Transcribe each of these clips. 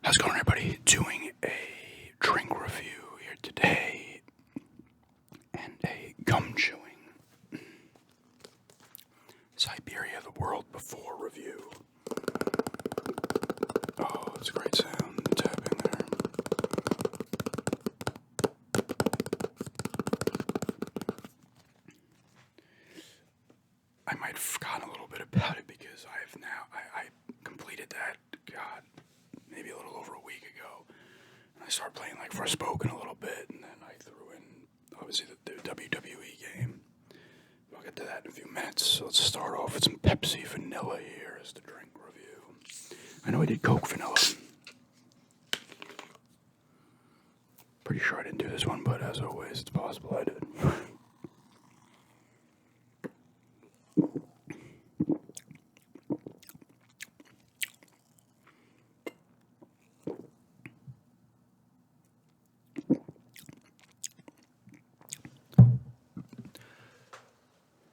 How's it going, everybody? Doing a drink review here today and a gum chewing Syberia the World Before review. Oh, that's a great sound, the tapping there. I might have forgotten a little bit about it because I completed that, God, maybe a little over a week ago. And I started playing like Forspoken a little bit, and then I threw in, obviously, the WWE game. I'll get to that in a few minutes. So let's start off with some Pepsi Vanilla here as the drink review. I know I did Coke Vanilla. Pretty sure I didn't do this one, but as always, it's possible I did.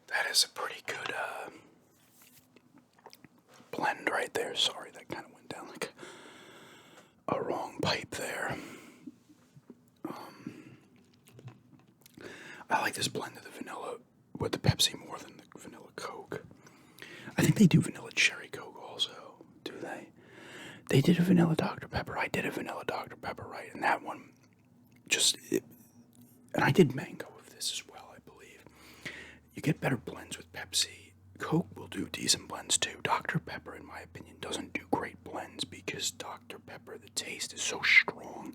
That is a pretty good blend right there. Sorry, that kind of went down like a wrong pipe there. I like this blend of the vanilla with the Pepsi more than the vanilla Coke. I think they do vanilla cherry Coke also, do they? They did a vanilla Dr. Pepper. I did a vanilla Dr. Pepper, right? And that one and I did mango with this as well, I believe. You get better blends with Pepsi. Coke will do decent blends too. Dr. Pepper, in my opinion, doesn't do great blends because Dr. Pepper, the taste is so strong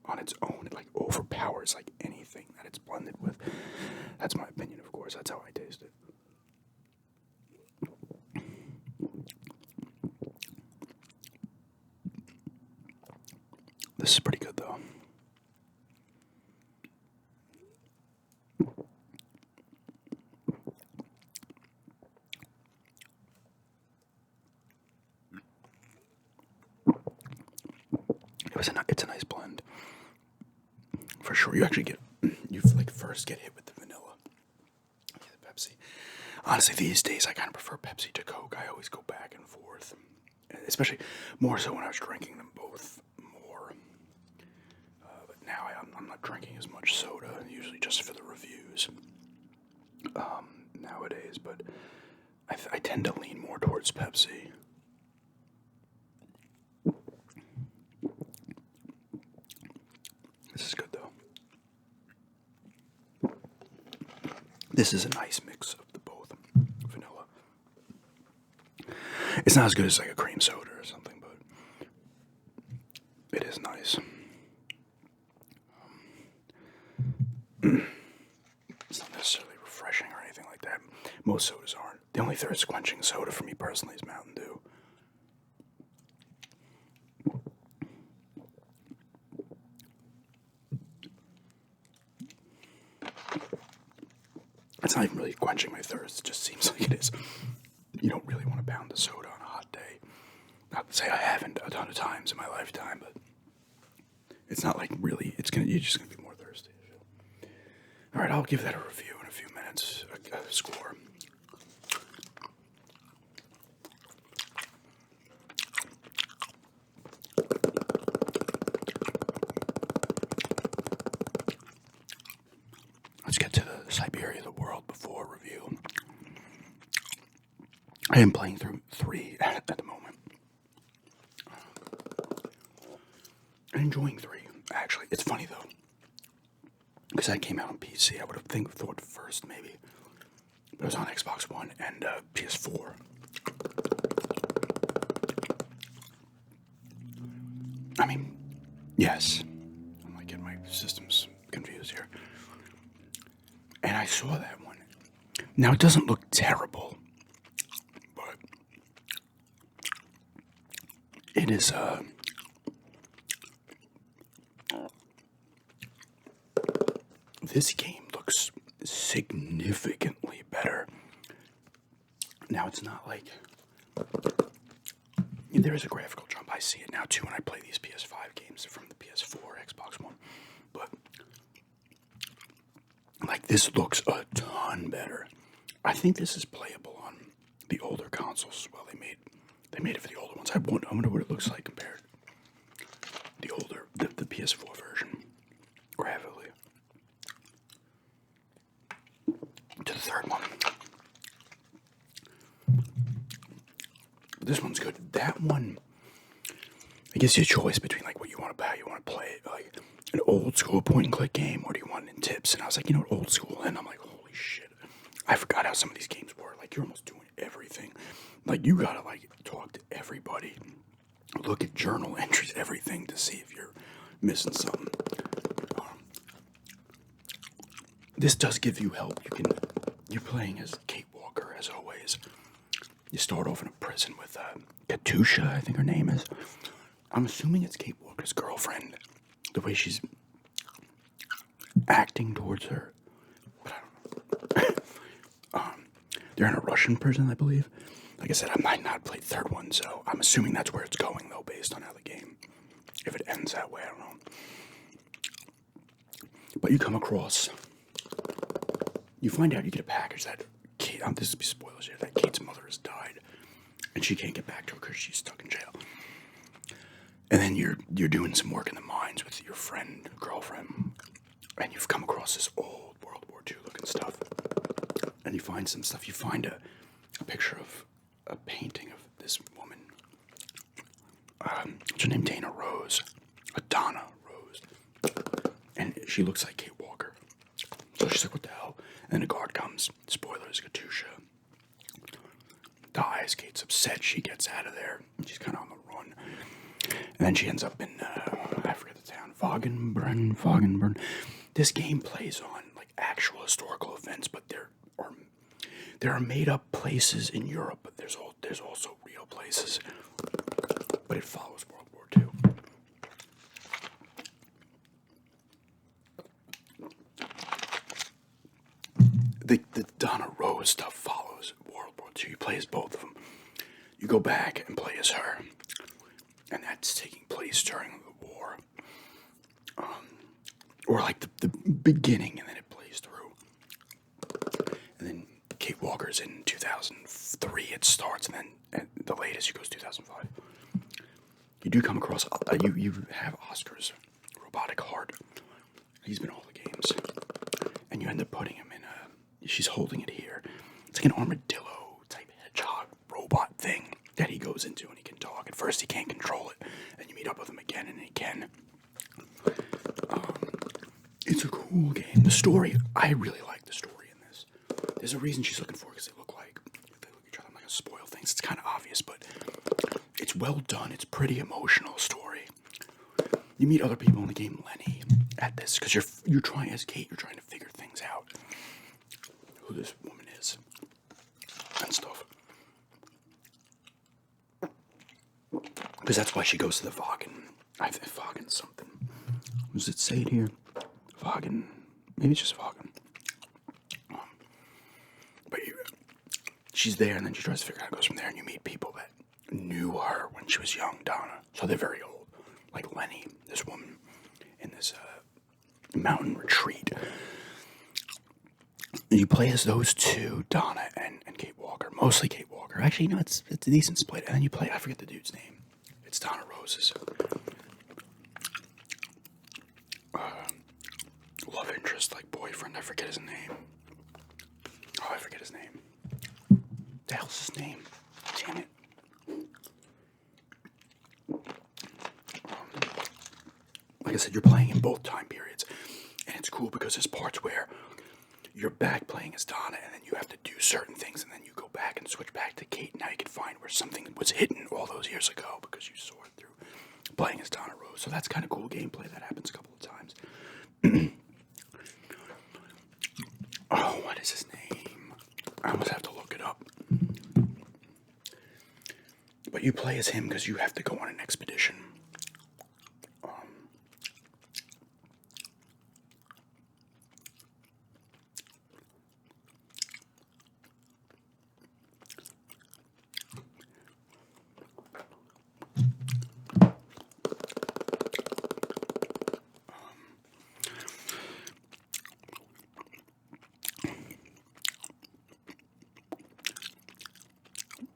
on its own. It like overpowers like anything that it's blended with. That's my opinion, of course. That's how I taste it. This is pretty good though. It's a nice blend. For sure. You like first get hit with the vanilla. Yeah, the Pepsi. Honestly, these days I kind of prefer Pepsi to Coke. I always go back and forth. Especially more so when I was drinking them both more. But now I'm not drinking as much soda, usually just for the reviews nowadays. But I tend to lean more towards Pepsi. This is good though. This is a nice mix of the both vanilla. It's not as good as like a cream soda or something, but it is nice. It's not necessarily refreshing or anything like that. Most sodas aren't. The only thirst quenching soda for me personally is Mountain Dew. It's not even really quenching my thirst. It just seems like it is. You don't really want to pound a soda on a hot day. Not to say I haven't a ton of times in my lifetime, but it's not like really. You're just gonna be more thirsty. All right, I'll give that a review in a few minutes. A score. Let's get to the Syberia the World Before review. I am playing through 3 at the moment. I'm enjoying 3, actually. It's funny though, because that came out on PC. I would have thought first maybe, but it was on Xbox One and PS4. I mean, yes. I'm like getting my systems confused here. And I saw that one. Now it doesn't look terrible, but it is this game looks significantly better. Now it's not like there is a graphical jump. I see it now too when I play these PS5 games from the PS4, Xbox One, but like this looks a ton better. I think this is playable on the older consoles as well. They made it for the older ones. I wonder what it looks like compared. the PS4 version, or heavily. To the third one. This one's good. That one, it gives you a choice between like what you want to buy, you want to play it, like an old school point and click game, or do you want it in tips? And I was like, old school. And I'm like, holy shit, I forgot how some of these games were. Like, you're almost doing everything. Like, you gotta like talk to everybody, look at journal entries, everything to see if you're missing something. This does give you help. You're playing as Kate Walker as always. You start off in a prison with Katusha, I think her name is. I'm assuming it's Kate Walker's girlfriend. The way she's acting towards her. But I don't know. They're in a Russian prison, I believe. Like I said, I might not play the third one, so I'm assuming that's where it's going, though, based on how the game. If it ends that way, I don't know. But you come across. You find out you get a package that Kate. This will be spoilers here. That Kate's mother has died, and she can't get back to her because she's stuck in jail. And then you're doing some work in the mines with your friend, girlfriend, and you've come across this old World War II looking stuff. And you find some stuff. You find a picture of a painting of this woman. What's her name? Dana Rose. Donna Rose. And she looks like Kate Walker. So she's like, what the hell? And then a guard comes. Spoilers, Katusha dies. Kate's upset. She gets out of there. She's kind of on the run. And then she ends up in, I forget the town, Vagenburn. This game plays on like actual historical events, but there are made up places in Europe, but there's also real places. But it follows World War II. The Donna Rose stuff follows World War II. You play as both of them. You go back and play as her. And that's taking place during the war. Or like the beginning, and then it plays through. And then Kate Walker's in 2003, it starts, and then at the latest, it goes 2005. You do come across, you have Oscar's robotic heart. He's been in all the games. And you end up putting him in she's holding it here. It's like an armadillo type hedgehog robot thing that he goes into and he can talk. At first he can't control it. Then you meet up with him again and he can. It's a cool game. The story, I really like the story in this. There's a reason she's looking for it because they look like each other. I'm not going to spoil things. It's kind of obvious, but it's well done. It's pretty emotional story. You meet other people in the game, Lenny, at this, because you're trying, as Kate, you're trying to figure things out. Who this woman is. And stuff. Because that's why she goes to the Vagen. I think Vagen something. What does it say it here? Vagen. Maybe it's just Vagen. But she's there, and then she tries to figure out how it goes from there, and you meet people that knew her when she was young, Donna. So they're very old. Like Lenny, this woman, in this mountain retreat. You play as those two, Donna and Kate Walker. Mostly Kate Walker. Actually, no, it's a decent split. And then you play, I forget the dude's name. It's Donna Rose's love interest, like boyfriend. I forget his name. Oh, I forget his name. The hell's his name? Damn it. Like I said, you're playing in both time periods. And it's cool because there's parts where you're back playing as Donna, and then you have to do certain things, and then you go back and switch back to Kate. Now you can find where something was hidden all those years ago because you saw it through playing as Donna Rose. So that's kind of cool gameplay. That happens a couple of times. Oh, what is his name? I almost have to look it up. But you play as him because you have to go on an expedition.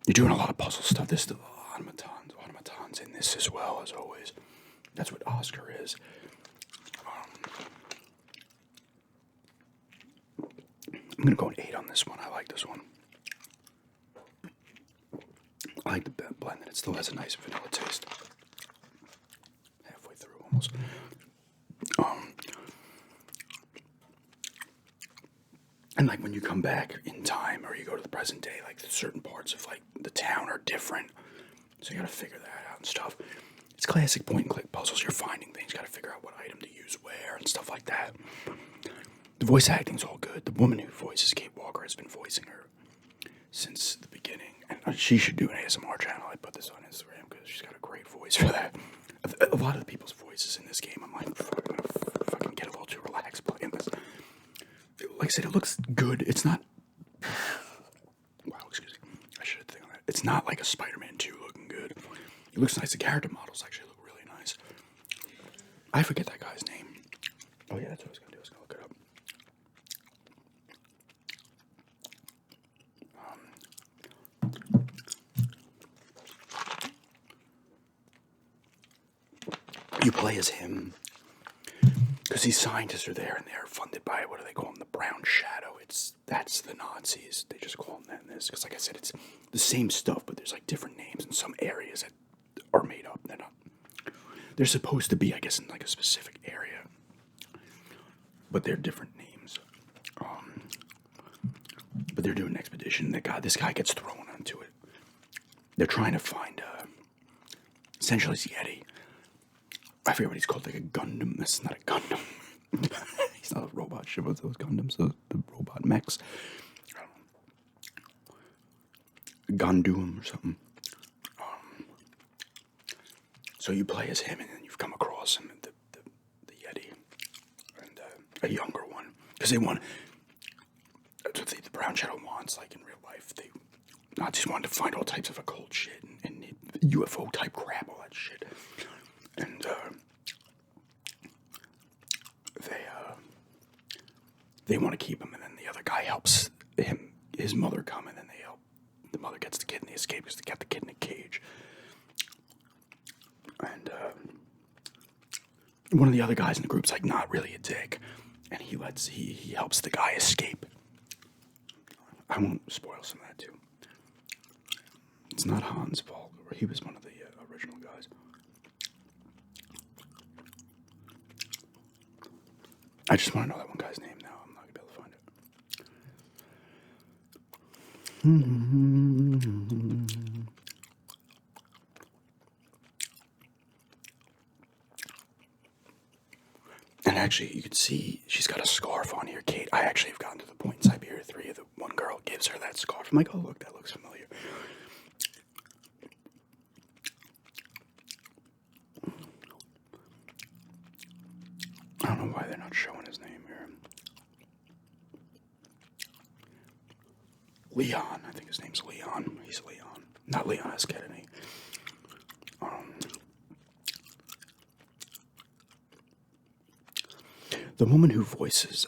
You're doing a lot of puzzle stuff. There's the automatons in this as well, as always. That's what Oscar is. I'm gonna go an 8 on this one. I like this one. I like the blend, and it still has a nice vanilla taste. Halfway through, almost. And like when you come back in time, or you go to the present day, like certain parts of like the town are different, so you gotta figure that out and stuff. It's classic point and click puzzles. You're finding things, you gotta figure out what item to use where and stuff like that. The voice acting's all good. The woman who voices Kate Walker has been voicing her since the beginning, and she should do an ASMR channel. I put this on Instagram because she's got a great voice for that. A lot of the people's voices in this game, I'm like, I'm gonna fucking get a little too relaxed playing this. Like I said, it looks good. It's not. Wow, excuse me. I should think on that. It's not like a Spider-Man 2 looking good. It looks nice. The character models actually look really nice. I forget that guy's name. Oh yeah, that's what I was gonna do. I was gonna look it up. You play as him because these scientists are there and they're funded by, what do they call them, the Brown Shadow. That's the Nazis. They just call them that in this because, like I said, it's the same stuff, but there's like different names in some areas that are made up. They're not. They're supposed to be, I guess, in like a specific area, but they're different names. But they're doing an expedition. This guy gets thrown onto it. They're trying to find essentially it's Yeti. I forget what he's called, like a Gundam. This is not a Gundam. He's not a robot ship. What's those Gundams? The robot mechs. I don't know. Gondum or something. So you play as him, and then you've come across him, the Yeti, and a younger one, because they want. That's what the Brown Shadow wants. Like in real life, they Nazis wanted to find all types of occult shit and UFO type crap, all that shit. And they want to keep him, and then the other guy helps his mother come, and then they help. The mother gets the kid, and they escape because they got the kid in a cage. And one of the other guys in the group's like not really a dick, and he helps the guy escape. I won't spoil some of that too. It's not Han's fault. He was one of the original guys. I just want to know that one guy's name now. I'm not going to be able to find it. And actually, you can see she's got a scarf on here, Kate. I actually have gotten to the point in Syberia 3 that one girl gives her that scarf. I'm like, oh, look, that looks familiar. I don't know why they're not showing his name here. Leon, I think his name's Leon. He's Leon. Not Leon S. Kennedy. The woman who voices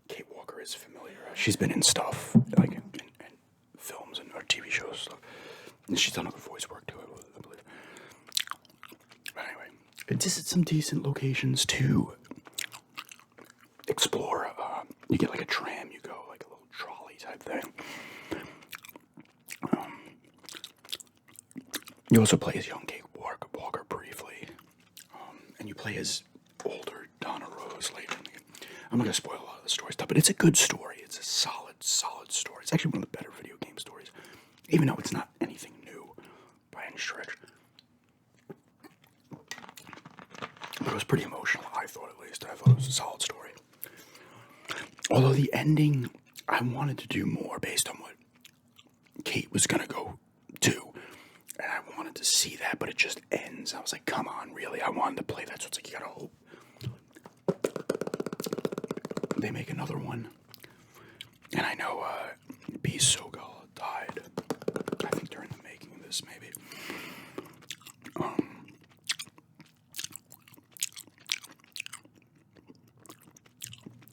Kate Walker is familiar. She's been in stuff, like in films and or TV shows and stuff. And she's done other voice work too, I believe. But anyway, it's just some decent locations to explore. You get like a tram, you go like a little trolley type thing. You also play as young Kate Walker briefly. And you play as older Donna Rose later in the game. I'm not going to spoil a lot of the story stuff, but it's a good story. It's a solid story. It's actually one of the better video game stories, even though it's not anything new by any stretch. But it was pretty emotional, I thought at least. I thought it was a solid story. Although the ending, I wanted to do more based on what Kate was going to go do. And I wanted to see that, but it just ends. I was like, come on, really? I wanted to play that, so it's like, you gotta hope they make another one. And I know B. Sogal died, I think during the making of this, maybe.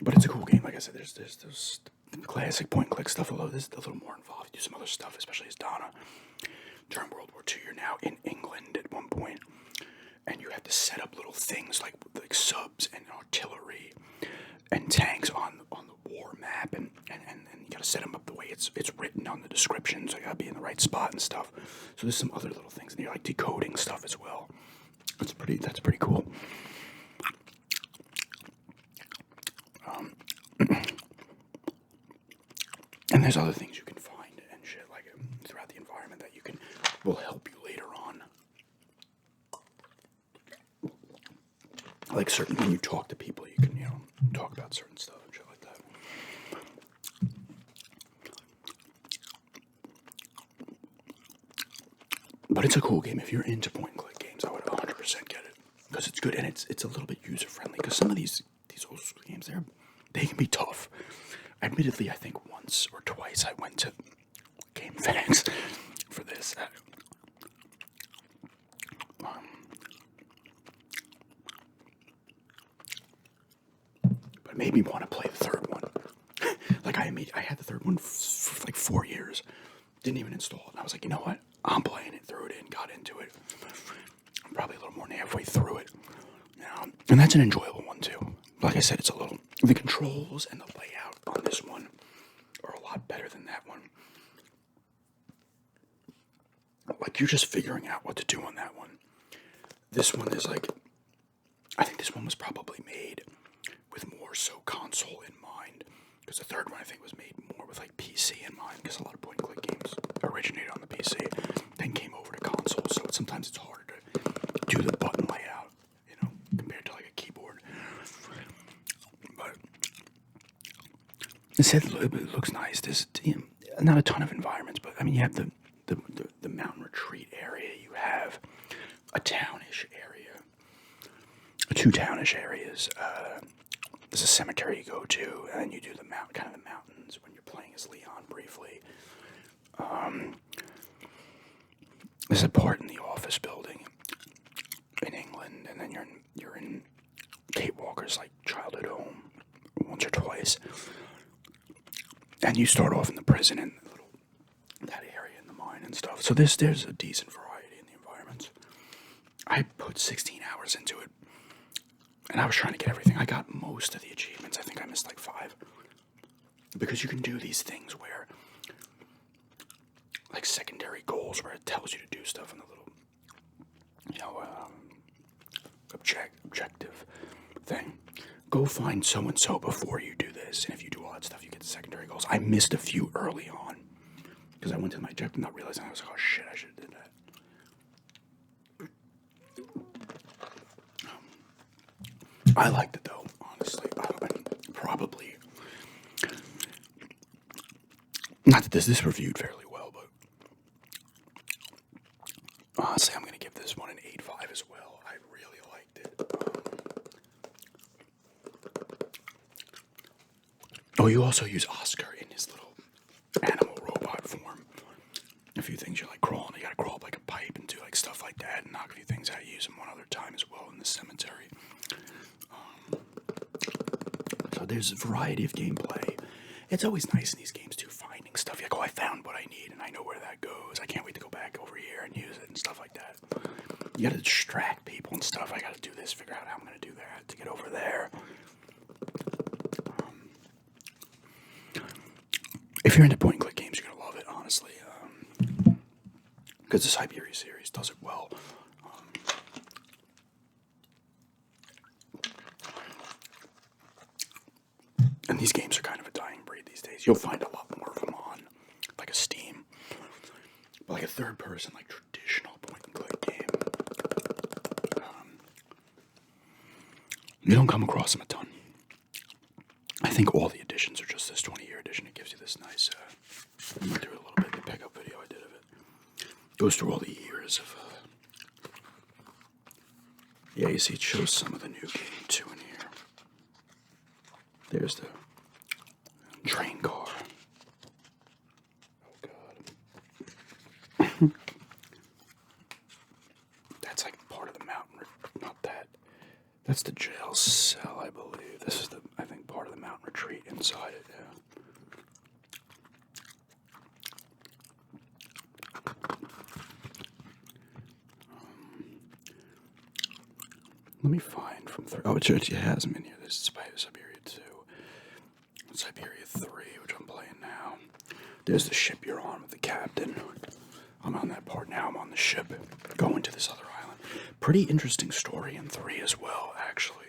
But it's a cool game. Like I said, there's classic point-and-click stuff, although this is a little more involved. You do some other stuff, especially as Donna. During World War II, you're now in England at one point. point, and you have to set up little things like subs and artillery and tanks on the war map, and you gotta set them up the way it's written on the description, so you gotta be in the right spot and stuff. So there's some other little things, and you're like decoding stuff as well. That's pretty cool. And there's other things you can find and shit like throughout the environment that will help you later on. Like when you talk to people, you can talk about certain stuff and shit like that. But it's a cool game. If you're into point and click games, I would 100% get it because it's good and it's a little bit user friendly. Because some of these old school games they can be tough. Admittedly, I think once or twice I went to Game Fans for this. But it made me want to play the third one. Like I had the third one for like 4 years. Didn't even install it. And I was like, you know what? I'm playing it, threw it in, got into it. I'm probably a little more than halfway through it. And that's an enjoyable one too. Like I said, the controls and the layout on this one are a lot better than that one. Like you're just figuring out what to do on that one. This one is I think this one was probably made with more so console in mind. Because the third one I think was made more with like PC in mind. Because a lot of point and click games originated on the PC, then came over to console. So sometimes it's harder to do the button layout, compared to like a keyboard. But it looks nice. There's not a ton of environments, but I mean you have the mountain retreat area. You have a townish area, two townish areas. There's a cemetery you go to, and then you do the mountains when you're playing as Leon briefly. There's a part in the office building in England, and then you're in Kate Walker's like childhood home once or twice, and you start off in the prison in that area in the mine and stuff. So there's a decent variety in the environments. I put 16 hours into it. And I was trying to get everything. I got most of the achievements. I think I missed like 5. Because you can do these things where, like secondary goals, where it tells you to do stuff in the little, objective thing. Go find so-and-so before you do this. And if you do all that stuff, you get the secondary goals. I missed a few early on. Because I went to my objective not realizing, I was like, oh shit, I should have did that. I liked it though, honestly. Probably not that this reviewed fairly well, but honestly, I'm gonna give this one an 8.5 as well. I really liked it. You also use Oscar in his little animal robot form. A few things you're like crawling. You gotta crawl up like a pipe and do like stuff like that, and knock a few things out. You use him one other time as well in the cemetery. So there's a variety of gameplay. It's always nice in these games too, finding stuff. You're like, I found what I need and I know where that goes. I can't wait to go back over here and use it and stuff like that. You gotta distract people and stuff. I gotta do this, figure out how I'm gonna do that to get over there. If you're into point and click games, you're gonna love it, honestly. Because the Syberia series does it well. And these games are kind of a dying breed these days. You'll find a lot more of them on, like a Steam. But like a third person, like traditional point and click game. You don't come across them a ton. I think all the editions are just this 20-year edition. It gives you this nice, I'm going to do it a little bit, the pickup video I did of it. Goes through all the years of, yeah, you see it shows some of the new game too in here. There's the train car. Oh god. That's like part of the mountain, not that. That's the jail cell, I believe. This is I think part of the mountain retreat inside it, yeah. Let me find from 3. Oh, it has them in here. There's Syberia 2. Syberia 3, which I'm playing now. There's the ship you're on with the captain. I'm on that part now. I'm on the ship going to this other island. Pretty interesting story in 3 as well, actually.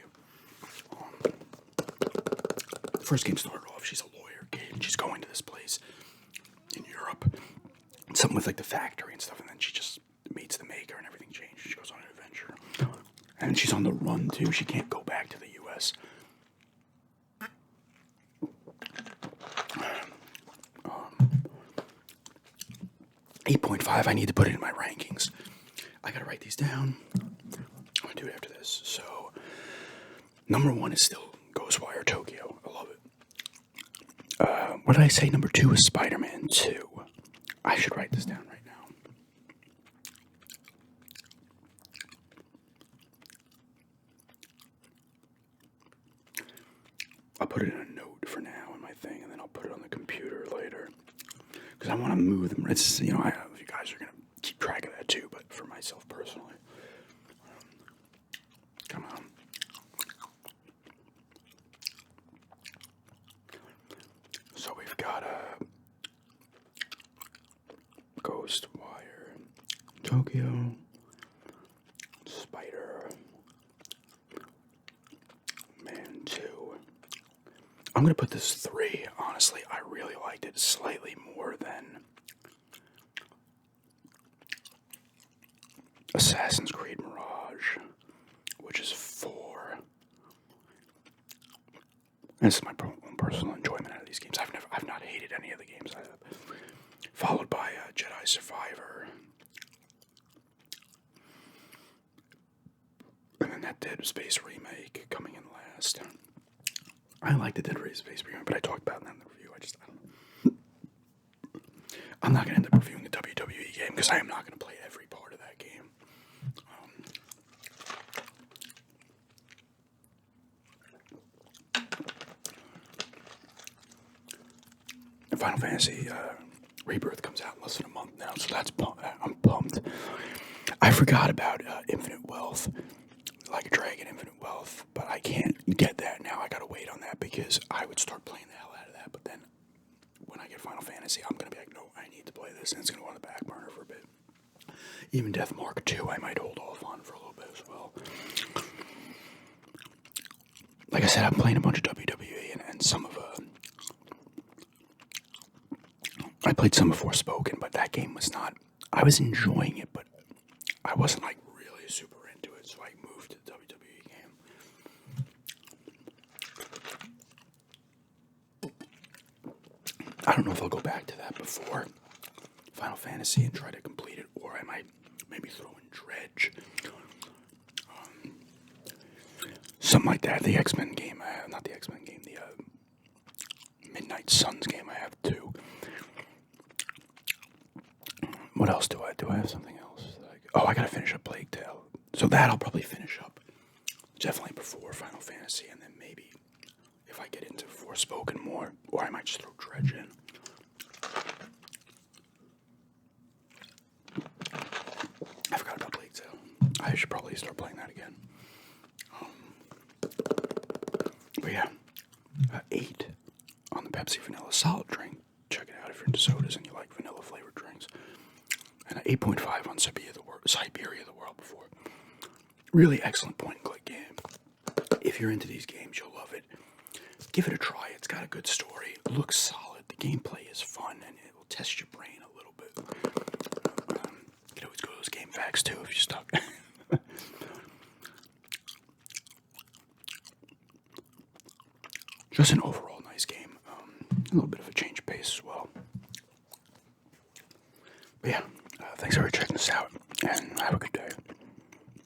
First game started off, she's a lawyer kid, and she's going to this place in Europe. Something with like the factory and stuff, and then she just meets the maker and everything changes. She goes on an adventure. And she's on the run too. She can't go back to the US. 8.5, I need to put it in my rankings. I gotta write these down. I'm gonna do it after this. So, number 1 is still Ghostwire Tokyo. I love it. What did I say? Number 2 is Spider-Man 2. I should write this down right now. I'll put it in a note for now in my thing, and then I'll put it on the computer later. Because I want to move them. It's, you guys are going to keep track of that too, but for myself personally. Come on. So we've got Ghostwire Tokyo, Spider-Man 2. I'm going to put this 3, honestly. I really liked it slightly more than Assassin's Creed Mirage, which is 4. This is my own personal enjoyment out of these games. I've not hated any of the games I have. Followed by Jedi Survivor. And then that Dead Space remake coming in last. I like the Dead Space remake, but I talked about that in the review. I don't know. I'm not going to end up reviewing the WWE game because I am not going to play every part of that game. Final Fantasy Rebirth comes out in less than a month now, so I'm pumped. I forgot about Infinite Wealth, Like a Dragon Infinite Wealth, but I can't get that now. I gotta wait on that because I would start playing the hell out of that, but then when I get Final Fantasy, I'm gonna be like, no, I need to play this, and it's gonna go on the back burner for a bit. Even Death Mark 2, I might hold off on for a little bit as well. Like I said, I'm playing a bunch of WWE and some of I played some of Forspoken, but that game was not. I was enjoying it, but I wasn't like really super into it, so I moved to the WWE game. I don't know if I'll go back to that before Final Fantasy and try to complete it, or I might maybe throw in Dredge. Something like that. The X-Men game I have, not the X-Men game, the Midnight Suns game I have too. What else do I do? I have something else. I gotta finish up Plague Tale. So that I'll probably finish up definitely before Final Fantasy, and then maybe if I get into Forspoken more, or I might just throw Dredge in. I forgot about Plague Tale. I should probably start playing that again. But yeah, 8 on the Pepsi Vanilla Solid drink. Check it out if you're into sodas and you like vanilla flavored drinks. And an 8.5 on Syberia the World before. Really excellent point and click game. If you're into these games, you'll love it. Give it a try. It's got a good story. It looks solid. The gameplay is fun, and it will test your brain a little bit. You can always go to those game facts too if you're stuck. Just an overall nice game. A little bit of a change of pace as well. But yeah, thanks for checking this out, and have a good day.